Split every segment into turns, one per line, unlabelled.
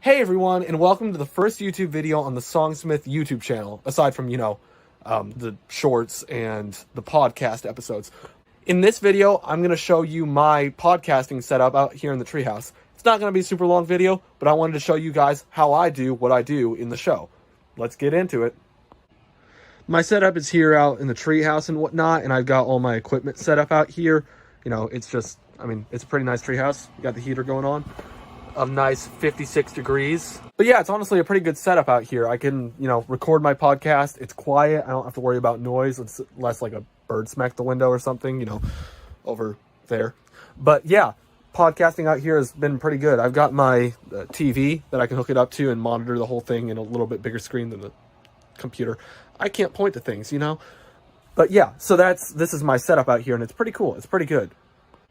Hey everyone, and welcome to the first YouTube video on the Songsmith YouTube channel, aside from, the shorts and the podcast episodes. In this video, I'm going to show you my podcasting setup out here in the Treehouse. It's not going to be a super long video, but I wanted to show you guys how I do what I do in the show. Let's get into it. My setup is here out in the Treehouse and whatnot, and I've got all my equipment set up out here. It's a pretty nice treehouse. You got the heater going on. Of nice 56 degrees. But yeah, it's honestly a pretty good setup out here. I can, record my podcast. It's quiet. I don't have to worry about noise. It's less like a bird smacked the window or something, over there. But yeah, podcasting out here has been pretty good. I've got my TV that I can hook it up to and monitor the whole thing in a little bit bigger screen than the computer. I can't point to things, But yeah, so this is my setup out here, and it's pretty cool. It's pretty good.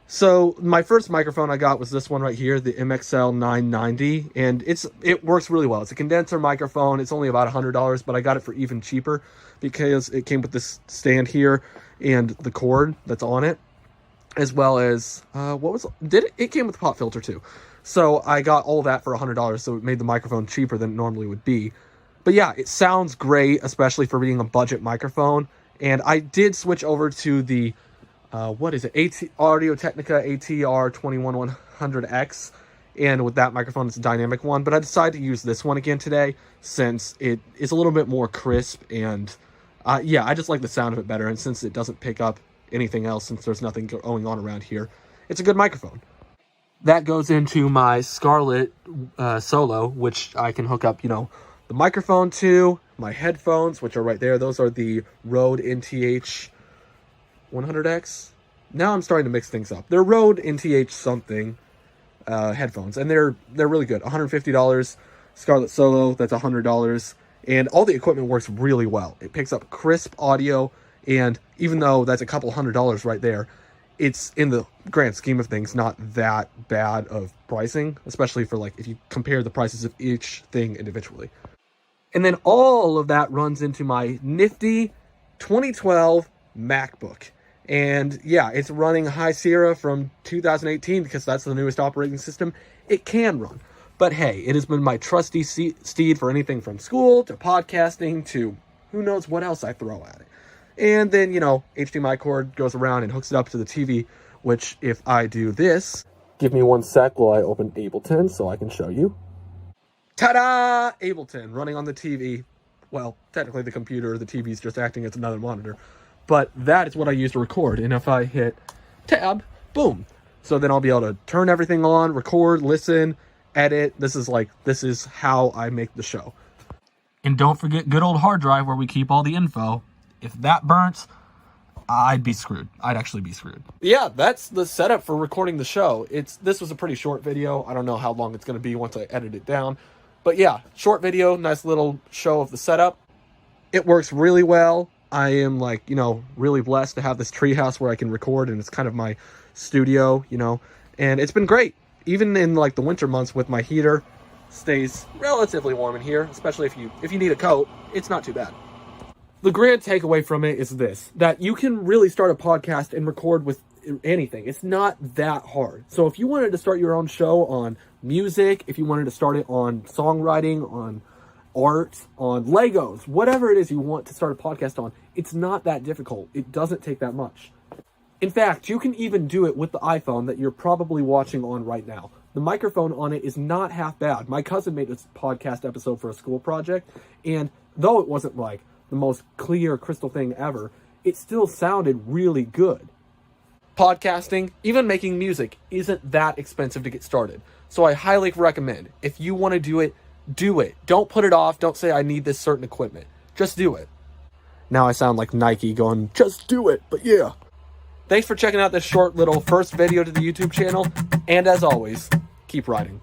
So my first microphone I got was this one right here, the MXL 990, and it works really well. It's a condenser microphone. It's only about $100, but I got it for even cheaper because it came with this stand here and the cord that's on it, as well as it came with a pop filter too. So I got all that for $100, so it made the microphone cheaper than it normally would be. But yeah, it sounds great, especially for being a budget microphone. And I did switch over to the Audio-Technica ATR 21100X, and with that microphone it's a dynamic one, but I decided to use this one again today since it is a little bit more crisp, and yeah, I just like the sound of it better, and since it doesn't pick up anything else, since there's nothing going on around here, it's a good microphone. That goes into my Scarlett Solo, which I can hook up, the microphone to, my headphones, which are right there. Those are the Rode NTH 100X. Now I'm starting to mix things up. They're Rode NTH something headphones, and they're really good. $150. Scarlett Solo, that's $100, and all the equipment works really well. It picks up crisp audio, and even though that's a couple $100 right there, it's, in the grand scheme of things, not that bad of pricing, especially for if you compare the prices of each thing individually. And then all of that runs into my nifty 2012 MacBook. And yeah, it's running High Sierra from 2018 because that's the newest operating system it can run. But hey, it has been my trusty steed for anything from school to podcasting to who knows what else I throw at it. And then, HDMI cord goes around and hooks it up to the TV, which if I do this, give me one sec while I open Ableton so I can show you. Ta-da! Ableton running on the TV. Well, technically the computer, the TV is just acting as another monitor. But that is what I use to record. And if I hit tab, boom. So then I'll be able to turn everything on, record, listen, edit. This is how I make the show. And don't forget good old hard drive where we keep all the info. If that burns, I'd be screwed. I'd actually be screwed. Yeah, that's the setup for recording the show. This was a pretty short video. I don't know how long it's going to be once I edit it down. But yeah, short video, nice little show of the setup. It works really well. I am really blessed to have this treehouse where I can record, and it's kind of my studio, and it's been great. Even in the winter months with my heater, stays relatively warm in here, especially if you need a coat, it's not too bad. The grand takeaway from it is this, that you can really start a podcast and record with anything. It's not that hard. So if you wanted to start your own show on music, if you wanted to start it on songwriting, on art, on Legos, whatever it is you want to start a podcast on, it's not that difficult. It doesn't take that much. In fact, you can even do it with the iPhone that you're probably watching on right now. The microphone on it is not half bad. My cousin made this podcast episode for a school project, and though it wasn't the most clear, crystal thing ever, it still sounded really good. Podcasting, even making music, isn't that expensive to get started. So I highly recommend, if you want to do it, do it. Don't put it off. Don't say I need this certain equipment. Just do it. Now I sound like Nike going, just do it, but yeah. Thanks for checking out this short little first video to the YouTube channel, and as always, keep writing.